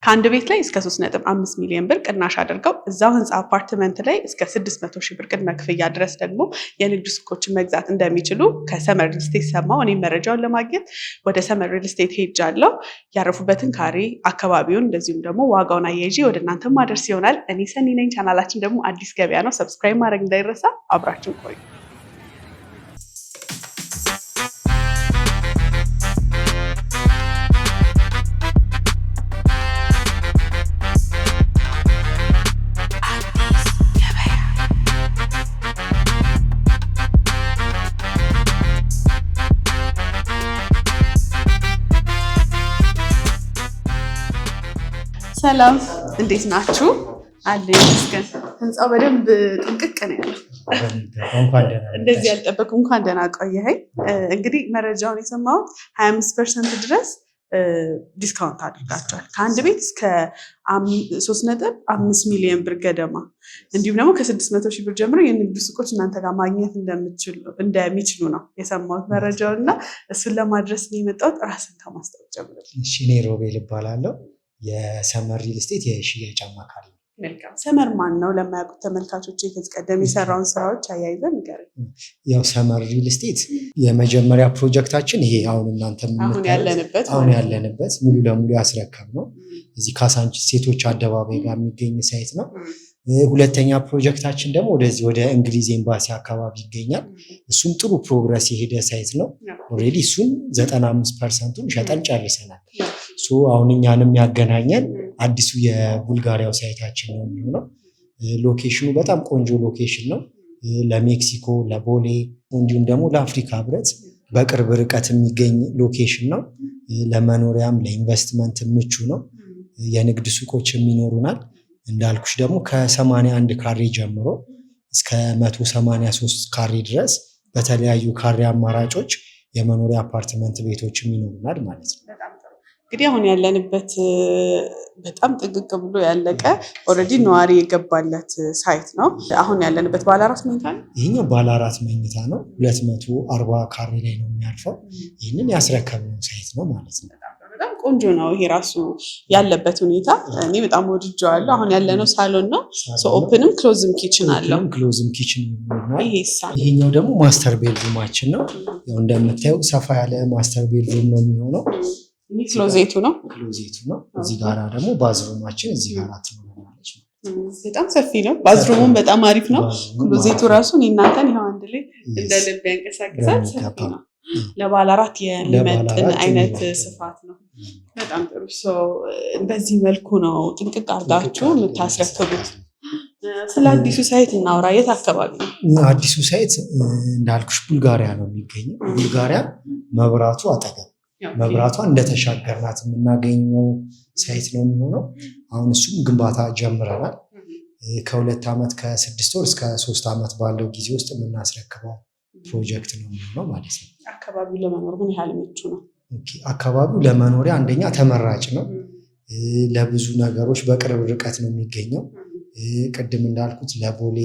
ከአንድ ቤት ላይ እስከ 3.5 ሚሊዮን ብር ቅናሽ አድርገው እዛው ህንፃ አፓርትመንት ላይ እስከ 600 ሺህ ብር ቅድመ ክፍያ ድረስ ደግሞ የንግድ ሱቆችን መግዛት እንደሚችሉ ከሰመር ሪል ስቴት ሰማሁ። እኔም መረጃውን ለማግኘት ወደ ሰመር ሪል ስቴት ሄጃለሁ። ያረፉበትን ካሬ፣ አካባቢውን እንደዚሁም ደግሞ ዋጋውን አያይዤ ወደ እናንተ ማድረስ ይሆናል። እኔ ሰኒ ነኝ። ቻናላችን ደግሞ አዲስ ገበያ ነው። ሰብስክራይብ ማድረግ እንዳይረሳ። አብራችን ቆዩ። ሰላም፣ እንዴት ናችሁ? አለ ይመስገን። ህንፃው በደንብ ጥንቅቅ ነው ያለው። እንደዚህ ያልጠበቅኩ። እንኳን ደህና ቆየኸኝ። እንግዲህ መረጃውን የሰማሁት 25% ድረስ ዲስካውንት አድርጋቸዋል። ከአንድ ቤት እስከ 3.5 ሚሊዮን ብር ገደማ፣ እንዲሁም ደግሞ ከ600 ሺህ ብር ጀምሮ የንግድ ሱቆች እናንተ ጋር ማግኘት እንደሚችሉ ነው የሰማሁት መረጃውን እና እሱን ለማድረስ ነው የመጣሁት። ራስን ከማስታወቅ ጀምሮ። እሺ፣ እኔ ሮቤል እባላለሁ። የሰመር ሪል ስቴት የሽያጭ አማካሪ ነው። መልካም። ሰመር ማን ነው? ለማያውቁት ተመልካቾች ከዚህ ቀደም የሰራውን ስራዎች አያይዘን ንገረን። ያው ሰመር ሪል ስቴት የመጀመሪያ ፕሮጀክታችን ይሄ አሁን ያለንበት ሙሉ ለሙሉ ያስረከብ ነው። እዚህ ካሳንቺስ ሴቶች አደባባይ ጋር የሚገኝ ሳይት ነው። ሁለተኛ ፕሮጀክታችን ደግሞ ወደዚህ ወደ እንግሊዝ ኤምባሲ አካባቢ ይገኛል። እሱም ጥሩ ፕሮግረስ የሄደ ሳይት ነው። ኦልሬዲ እሱን 95%ን ሸጠን ጨርሰናል። አሁን እኛንም ያገናኘን አዲሱ የቡልጋሪያው ሳይታችን ነው የሚሆነው። ሎኬሽኑ በጣም ቆንጆ ሎኬሽን ነው። ለሜክሲኮ፣ ለቦሌ እንዲሁም ደግሞ ለአፍሪካ ህብረት በቅርብ ርቀት የሚገኝ ሎኬሽን ነው። ለመኖሪያም ለኢንቨስትመንት ምቹ ነው። የንግድ ሱቆች የሚኖሩናል። እንዳልኩሽ ደግሞ ከ81 ካሬ ጀምሮ እስከ 183 ካሬ ድረስ በተለያዩ ካሬ አማራጮች የመኖሪያ አፓርትመንት ቤቶችም ይኖሩናል ማለት ነው። እንግዲህ አሁን ያለንበት በጣም ጥንቅቅ ብሎ ያለቀ ኦልሬዲ ነዋሪ የገባለት ሳይት ነው። አሁን ያለንበት ባለ 4 መኝታ ነው። ይህኛው ባለ 4 መኝታ ነው። 240 ካሬ ላይ ነው የሚያርፈው። ይህንን ያስረከብነው ሳይት ነው ማለት ነው። በጣም ቆንጆ ነው። ይሄ ራሱ ያለበት ሁኔታ እኔ በጣም ወድጄዋለሁ። አሁን ያለነው ሳሎን ነው። ኦፕንም ክሎዝም ኪችን አለው። ክሎዝም ኪችን ይሆናል። ይሄኛው ደግሞ ማስተር ቤድሩማችን ነው። ያው እንደምታየው ሰፋ ያለ ማስተር ቤድሩም ነው የሚሆነው። ክሎዜቱ ነው። እዚህ ጋራ ደግሞ ባዝሩማችን እዚህ ጋራ ትኖራለች። በጣም ሰፊ ነው። ባዝሩሙም በጣም አሪፍ ነው። ክሎዜቱ ራሱ እናንተን ይኸው አንድ ላይ እንደ ልብ ያንቀሳቅሳል። ሰፊ ነው። ለባለ 4 የሚመጥን አይነት ስፋት ነው። በጣም ጥሩ። በዚህ መልኩ ነው ጥንቅቅ አድርጋችሁ የምታስረክቡት። ስለ አዲሱ ሳይት እናውራ። የት አካባቢ ነው አዲሱ ሳይት? እንዳልኩሽ ቡልጋሪያ ነው የሚገኘው። ቡልጋሪያ መብራቱ አጠገብ፣ መብራቷ እንደተሻገርናት የምናገኘው ሳይት ነው የሚሆነው። አሁን እሱም ግንባታ ጀምረናል። ከ2 ዓመት ከ6 ወር እስከ 3 ዓመት ባለው ጊዜ ውስጥ የምናስረክበው ፕሮጀክት ነው የሚሆነው ማለት ነው። አካባቢው ለመኖር ምን ያህል ምቹ ነው? አካባቢው ለመኖሪያ አንደኛ ተመራጭ ነው። ለብዙ ነገሮች በቅርብ ርቀት ነው የሚገኘው። ቅድም እንዳልኩት ለቦሌ፣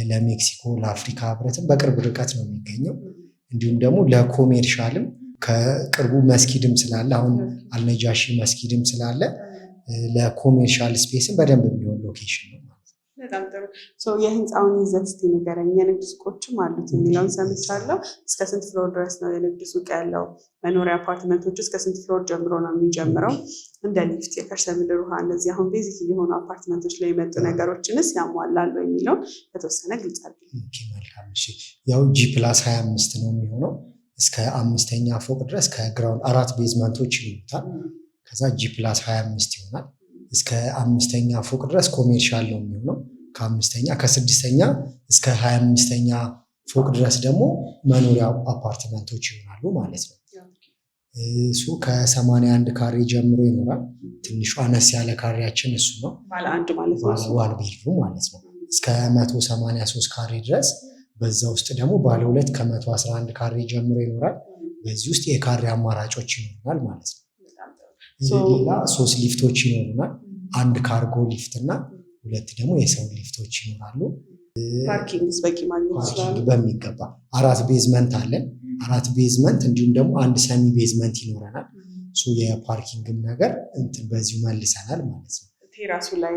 ለሜክሲኮ፣ ለአፍሪካ ህብረትም በቅርብ ርቀት ነው የሚገኘው። እንዲሁም ደግሞ ለኮሜርሻልም ከቅርቡ መስጊድም ስላለ፣ አሁን አልነጃሺ መስጊድም ስላለ ለኮሜርሻል ስፔስም በደንብ የሚሆን ሎኬሽን ነው። በጣም ጥሩ። የህንፃውን ይዘት እስኪ ንገረኝ። የንግድ ሱቆችም አሉት የሚለውን ሰምቻለሁ። እስከ ስንት ፍሎር ድረስ ነው የንግድ ሱቅ ያለው? መኖሪያ አፓርትመንቶች እስከ ስንት ፍሎር ጀምሮ ነው የሚጀምረው? እንደ ሊፍት፣ የከርሰ ምድር ውሃ፣ እነዚህ አሁን ቤዚክ የሆኑ አፓርትመንቶች ላይ የመጡ ነገሮችንስ ያሟላሉ የሚለውን በተወሰነ ግልጽ አድርግ። መልካም። ያው G+25 ነው የሚሆነው። እስከ 5ኛ ፎቅ ድረስ ከግራውንድ 4 ቤዝመንቶች ይኖሩታል። ከዛ G+25 ይሆናል። እስከ 5ኛ ፎቅ ድረስ ኮሜርሻል ነው የሚሆነው። ከ6ኛ እስከ 25ኛ ፎቅ ድረስ ደግሞ መኖሪያ አፓርትመንቶች ይሆናሉ ማለት ነው። እሱ ከ81 ካሬ ጀምሮ ይኖራል። ትንሹ አነስ ያለ ካሬያችን እሱ ነው። ባለ 1 ማለት ነው። ዋን ቤድሩም ማለት ነው። እስከ 183 ካሬ ድረስ። በዛ ውስጥ ደግሞ ባለ 2 ከ111 ካሬ ጀምሮ ይኖራል። በዚህ ውስጥ የካሬ አማራጮች ይኖሩናል ማለት ነው። ሌላ 3 ሊፍቶች ይኖሩናል። 1 ካርጎ ሊፍት እና 2 ደግሞ የሰው ሊፍቶች ይኖራሉ። ፓርኪንግስ በቂ ማግኘት ይችላል በሚገባ። 4 ቤዝመንት አለን። 4 ቤዝመንት እንዲሁም ደግሞ 1 ሰሚ ቤዝመንት ይኖረናል። የፓርኪንግም ነገር እንትን በዚሁ መልሰናል ማለት ነው። ቴራሱ ላይ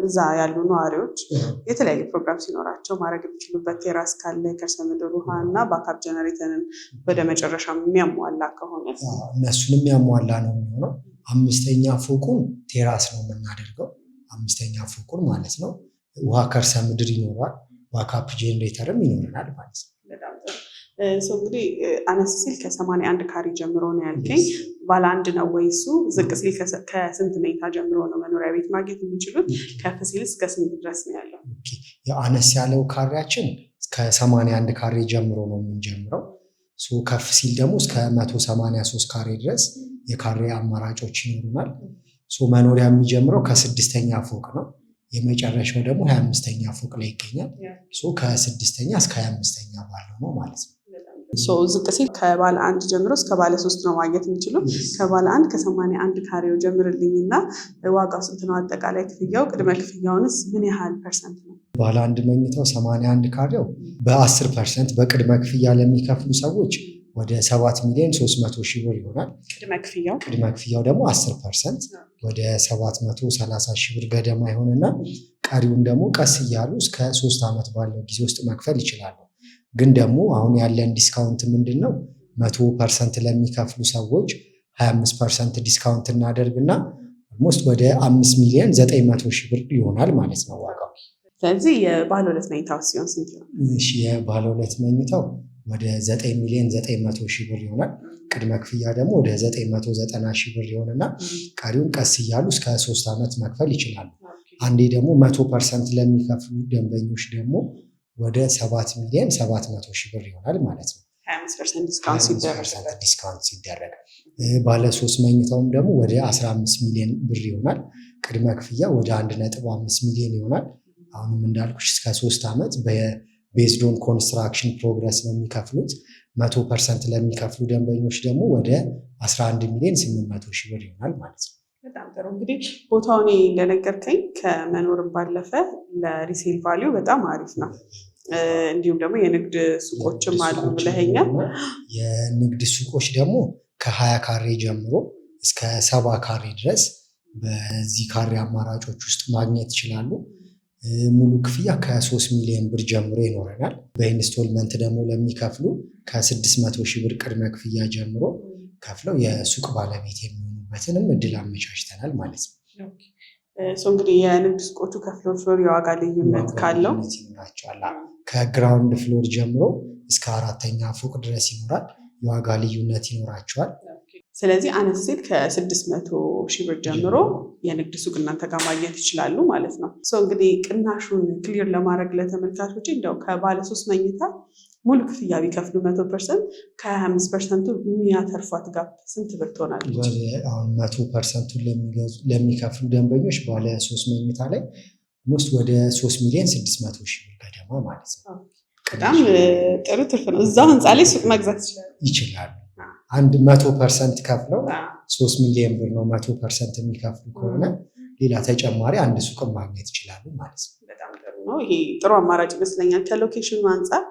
እዛ ያሉ ነዋሪዎች የተለያየ ፕሮግራም ሲኖራቸው ማድረግ የሚችሉበት ቴራስ ካለ ከርሰ ምድር ውሃ እና ባካፕ ጀነሬተርን ወደ መጨረሻ የሚያሟላ ከሆነ እነሱንም የሚያሟላ ነው የሚሆነው። 5ኛ ፎቁን ቴራስ ነው የምናደርገው። 5ኛ ፎቁን ማለት ነው። ውሃ ከርሰ ምድር ይኖራል፣ ባካፕ ጀነሬተርም ይኖረናል ማለት ነው። እንግዲህ አነስ ሲል ከ81 ካሬ ጀምሮ ነው ያልከኝ። ባለ አንድ ነው ወይ እሱ? ዝቅ ሲል ከስንት መኝታ ጀምሮ ነው መኖሪያ ቤት ማግኘት የሚችሉት? ከፍ ሲል እስከ ስንት ድረስ ነው ያለው? አነስ ያለው ካሬያችን ከ81 ካሬ ጀምሮ ነው የምንጀምረው። ከፍ ሲል ደግሞ እስከ 183 ካሬ ድረስ የካሬ አማራጮች ይኖሩናል። መኖሪያ የሚጀምረው ከ6ኛ ፎቅ ነው። የመጨረሻው ደግሞ 25ኛ ፎቅ ላይ ይገኛል። ከ6ኛ እስከ 25ኛ ባለው ነው ማለት ነው። ዝቅ ሲል ከባለ አንድ ጀምሮ እስከ ባለ 3 ነው ማግኘት የሚችሉ። ከባለ አንድ ከ81 ካሬው ጀምርልኝና ዋጋው ስንት ነው? አጠቃላይ ክፍያው፣ ቅድመ ክፍያውንስ ምን ያህል ፐርሰንት ነው? ባለ አንድ መኝታው 81 ካሬው በ10% በቅድመ ክፍያ ለሚከፍሉ ሰዎች ወደ 7,300,000 ብር ይሆናል። ቅድመ ክፍያው ደግሞ 10% ወደ 730,000 ብር ገደማ ይሆንና ቀሪውን ደግሞ ቀስ እያሉ እስከ 3 ዓመት ባለው ጊዜ ውስጥ መክፈል ይችላሉ። ግን ደግሞ አሁን ያለን ዲስካውንት ምንድን ነው? 100% ለሚከፍሉ ሰዎች 25% ዲስካውንት እናደርግና ኦልሞስት ወደ 5,900,000 ብር ይሆናል ማለት ነው ዋጋው። ስለዚህ የባለ 2 መኝታው ሲሆን ስንት ይሆናል? የባለ 2 መኝታው ወደ 9,900,000 ብር ይሆናል። ቅድመ ክፍያ ደግሞ ወደ 990,000 ብር ይሆንና ቀሪውን ቀስ እያሉ እስከ 3 ዓመት መክፈል ይችላሉ። አንዴ ደግሞ 100% ለሚከፍሉ ደንበኞች ደግሞ ወደ 7,700,000 ብር ይሆናል ማለት ነው። 25% ዲስካውንት ሲደረግ። ባለ 3 መኝታውም ደግሞ ወደ 15 ሚሊዮን ብር ይሆናል። ቅድመ ክፍያ ወደ 1.5 ሚሊዮን ይሆናል። አሁንም እንዳልኩሽ እስከ 3 ዓመት ቤዝድ ኦን ኮንስትራክሽን ፕሮግረስ ነው የሚከፍሉት። 100% ለሚከፍሉ ደንበኞች ደግሞ ወደ 11,800,000 ብር ይሆናል ማለት ነው። በጣም ጥሩ። እንግዲህ ቦታውን እንደነገርከኝ ከመኖርም ባለፈ ለሪሴል ቫሊዩ በጣም አሪፍ ነው። እንዲሁም ደግሞ የንግድ ሱቆችም አሉ ብለኸኛል። የንግድ ሱቆች ደግሞ ከ20 ካሬ ጀምሮ እስከ 70 ካሬ ድረስ በዚህ ካሬ አማራጮች ውስጥ ማግኘት ይችላሉ። ሙሉ ክፍያ ከ3 ሚሊዮን ብር ጀምሮ ይኖረናል። በኢንስቶልመንት ደግሞ ለሚከፍሉ ከ600,000 ብር ቅድመ ክፍያ ጀምሮ ከፍለው የሱቅ ባለቤት የሚሆኑበትንም እድል አመቻችተናል ማለት ነው። እንግዲህ የንግድ ሱቆቹ ከፍሎር ፍሎር የዋጋ ልዩነት ካለው ይኖራቸዋል። ከግራውንድ ፍሎር ጀምሮ እስከ 4ኛ ፎቅ ድረስ ይኖራል። የዋጋ ልዩነት ይኖራቸዋል። ስለዚህ አነስ ሲል ከ600,000 ብር ጀምሮ የንግድ ሱቅ እናንተ ጋር ማግኘት ይችላሉ ማለት ነው። እንግዲህ ቅናሹን ክሊር ለማድረግ ለተመልካቾች እንደው ከባለ 3 መኝታ ሙሉ ክፍያ ቢከፍሉ 100% ከ25% የሚያተርፏት ጋር ስንት ብር ትሆናለች? አሁን 100% ለሚከፍሉ ደንበኞች ባለ 3 መኝታ ላይ ሞስት ወደ 3,600,000 ብር ገደማ ማለት ነው። በጣም ጥሩ ትርፍ ነው። እዛው ህንፃ ላይ ሱቅ መግዛት ይችላሉ። አንድ 100% ከፍለው 3 ሚሊዮን ብር ነው 100% የሚከፍሉ ከሆነ ሌላ ተጨማሪ አንድ ሱቅ ማግኘት ይችላሉ ማለት ነው። በጣም ጥሩ ነው። ይሄ ጥሩ አማራጭ ይመስለኛል። ከሎኬሽኑ አንጻር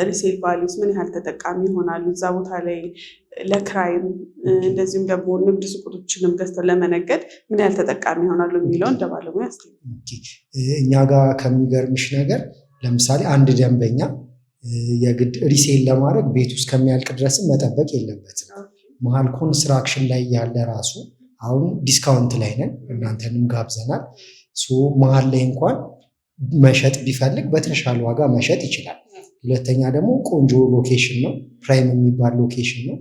ሪሴል ቫሊዩስ ምን ያህል ተጠቃሚ ይሆናሉ እዛ ቦታ ላይ ለክራይም እንደዚሁም ደግሞ ንግድ ሱቆችንም ገዝተው ለመነገድ ምን ያህል ተጠቃሚ ይሆናሉ የሚለው እንደ ባለሙያ እኛ ጋር ከሚገርምሽ ነገር ለምሳሌ አንድ ደንበኛ የግድ ሪሴል ለማድረግ ቤት ውስጥ ከሚያልቅ ድረስም መጠበቅ የለበትም። መሀል ኮንስትራክሽን ላይ ያለ ራሱ አሁን ዲስካውንት ላይ ነን፣ እናንተንም ጋብዘናል። መሀል ላይ እንኳን መሸጥ ቢፈልግ በተሻለ ዋጋ መሸጥ ይችላል። ሁለተኛ ደግሞ ቆንጆ ሎኬሽን ነው፣ ፕራይም የሚባል ሎኬሽን ነው።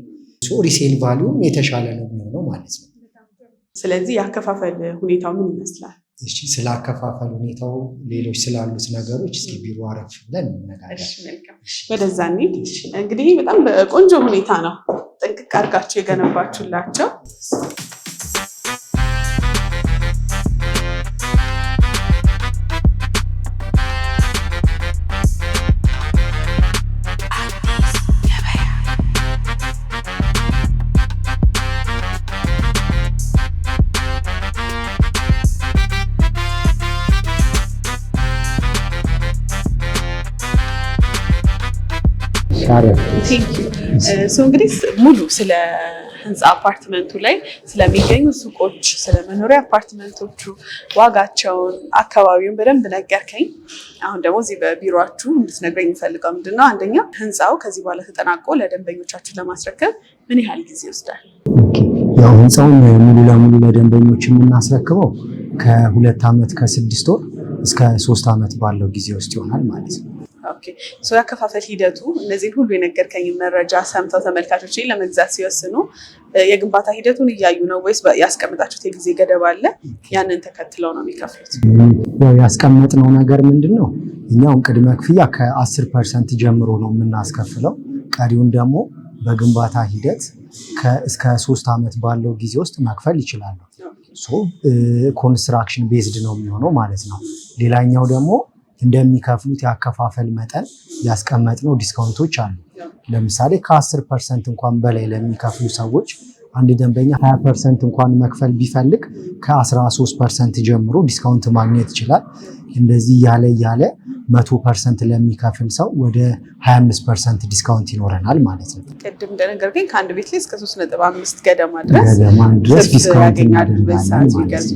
ሪሴል ቫሊዩም የተሻለ ነው የሚሆነው ማለት ነው። ስለዚህ የአከፋፈል ሁኔታው ምን ይመስላል? እሺ፣ ስለ አከፋፈል ሁኔታው ሌሎች ስላሉት ነገሮች እስኪ ቢሮ አረፍ ብለን እንነጋገር። ወደዛ እንሂድ። እንግዲህ በጣም በቆንጆ ሁኔታ ነው ጥንቅቅ አድርጋችሁ የገነባችሁላቸው። እንግዲህ ሙሉ ስለ ህንፃ አፓርትመንቱ ላይ ስለሚገኙ ሱቆች፣ ስለመኖሪያ አፓርትመንቶቹ ዋጋቸውን፣ አካባቢውን በደንብ ነገርከኝ። አሁን ደግሞ እዚህ በቢሮችሁ እንድትነግረኝ የሚፈልገው ምንድነው? አንደኛ ህንፃው ከዚህ በኋላ ተጠናቆ ለደንበኞቻችሁ ለማስረከብ ምን ያህል ጊዜ ይወስዳል? ያው ህንፃውን ሙሉ ለሙሉ ለደንበኞች የምናስረክበው ከ2 ዓመት ከ6 ወር እስከ 3 ዓመት ባለው ጊዜ ውስጥ ይሆናል ማለት ነው። ያከፋፈል ሂደቱ እነዚህን ሁሉ የነገርከኝ መረጃ ሰምተው ተመልካቾች ለመግዛት ሲወስኑ የግንባታ ሂደቱን እያዩ ነው ወይስ ያስቀምጣችሁት የጊዜ ገደብ አለ? ያንን ተከትለው ነው የሚከፍሉት? ያው ያስቀመጥነው ነገር ምንድነው? እኛውን ቅድመ ክፍያ ከ10% ጀምሮ ነው የምናስከፍለው። ቀሪውን ደግሞ በግንባታ ሂደት እስከ 3 ዓመት ባለው ጊዜ ውስጥ መክፈል ይችላሉ። ኮንስትራክሽን ቤዝድ ነው የሚሆነው ማለት ነው። ሌላኛው ደግሞ እንደሚከፍሉት ያከፋፈል መጠን ያስቀመጥነው ዲስካውንቶች አሉ። ለምሳሌ ከ10% እንኳን በላይ ለሚከፍሉ ሰዎች አንድ ደንበኛ 20% እንኳን መክፈል ቢፈልግ ከ13% ጀምሮ ዲስካውንት ማግኘት ይችላል። እንደዚህ ያለ 100% ለሚከፍል ሰው ወደ 25% ዲስካውንት ይኖረናል ማለት ነው። ቅድም እንደነገርከኝ ከአንድ ቤት ላይ እስከ 3.5 ገደማ ድረስ ዲስካውንት እናደርጋለን።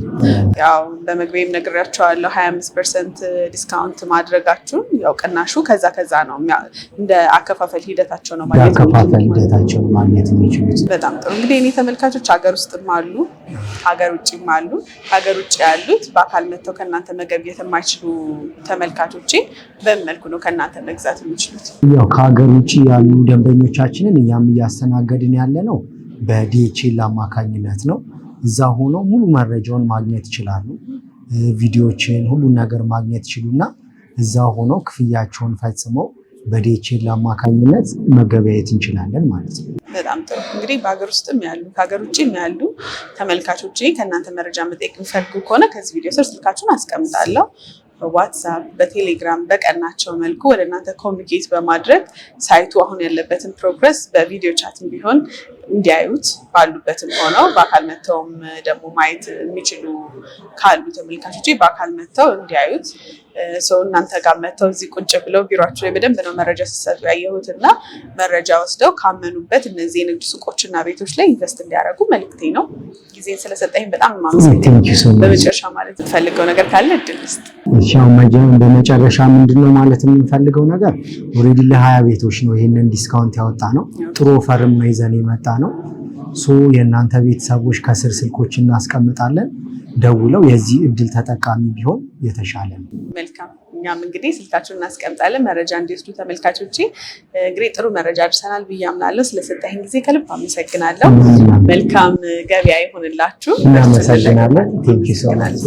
ያው በመግቢያም ነግሬያቸዋለሁ 25% ዲስካውንት ማድረጋችሁን። ያው ቅናሹ ከዛ ነው እንደ አከፋፈል ሂደታቸው ነው ማግኘት የሚችሉት። በጣም ጥሩ። እንግዲህ እኔ ተመልካቾች ሀገር ውስጥም አሉ ሀገር ውጭም አሉ። ሀገር ውጭ ያሉት በአካል መጥተው ከእናንተ መገብየት የማይችሉ ተመልካቾች በምን መልኩ ነው ከእናንተ መግዛት የሚችሉት? ያው ከሀገር ውጭ ያሉ ደንበኞቻችንን እኛም እያስተናገድን ያለ ነው በዲኤችኤል አማካኝነት ነው። እዛ ሆነው ሙሉ መረጃውን ማግኘት ይችላሉ። ቪዲዮዎችን ሁሉን ነገር ማግኘት ይችሉና እዛ ሆነው ክፍያቸውን ፈጽመው በዲኤችኤል አማካኝነት መገበያየት እንችላለን ማለት ነው። በጣም ጥሩ። እንግዲህ በሀገር ውስጥም ያሉ ከሀገር ውጭም ያሉ ተመልካቾች ከእናንተ መረጃ መጠየቅ የሚፈልጉ ከሆነ ከዚህ ቪዲዮ ስር ስልካችሁን አስቀምጣለሁ። በዋትሳፕ በቴሌግራም በቀናቸው መልኩ ወደ እናንተ ኮሚኒኬት በማድረግ ሳይቱ አሁን ያለበትን ፕሮግረስ በቪዲዮ ቻትም ቢሆን እንዲያዩት ባሉበትም ሆነው በአካል መጥተውም ደግሞ ማየት የሚችሉ ካሉ ተመልካቾች በአካል መጥተው እንዲያዩት እናንተ ጋር መጥተው እዚህ ቁጭ ብለው ቢሮአችሁ ላይ በደንብ ነው መረጃ ሲሰጡ ያየሁት እና መረጃ ወስደው ካመኑበት እነዚህ የንግድ ሱቆችና ቤቶች ላይ ኢንቨስት እንዲያደርጉ መልክቴ ነው። ጊዜን ስለሰጠኝ በጣም ማመሰግናለሁ። በመጨረሻ ማለት የምፈልገው ነገር ካለ እድል ስጥ። በመጨረሻ ምንድነው ማለት የምንፈልገው ነገር ኦልሬዲ ለ20 ቤቶች ነው ይሄንን ዲስካውንት ያወጣ ነው። ጥሩ ኦፈርም ነው ይዘን የመጣ ነው። የእናንተ ቤተሰቦች ከስር ስልኮች እናስቀምጣለን፣ ደውለው የዚህ እድል ተጠቃሚ ቢሆን የተሻለ ነው። መልካም። እኛም እንግዲህ ስልካችሁን እናስቀምጣለን መረጃ እንዲወስዱ ተመልካቾቼ። እንግዲህ ጥሩ መረጃ አድርሰናል ብዬ አምናለሁ። ስለሰጠኝ ጊዜ ከልብ አመሰግናለሁ። መልካም ገበያ ይሁንላችሁ። እናመሰግናለን። ቴንኪው ሶ ማች።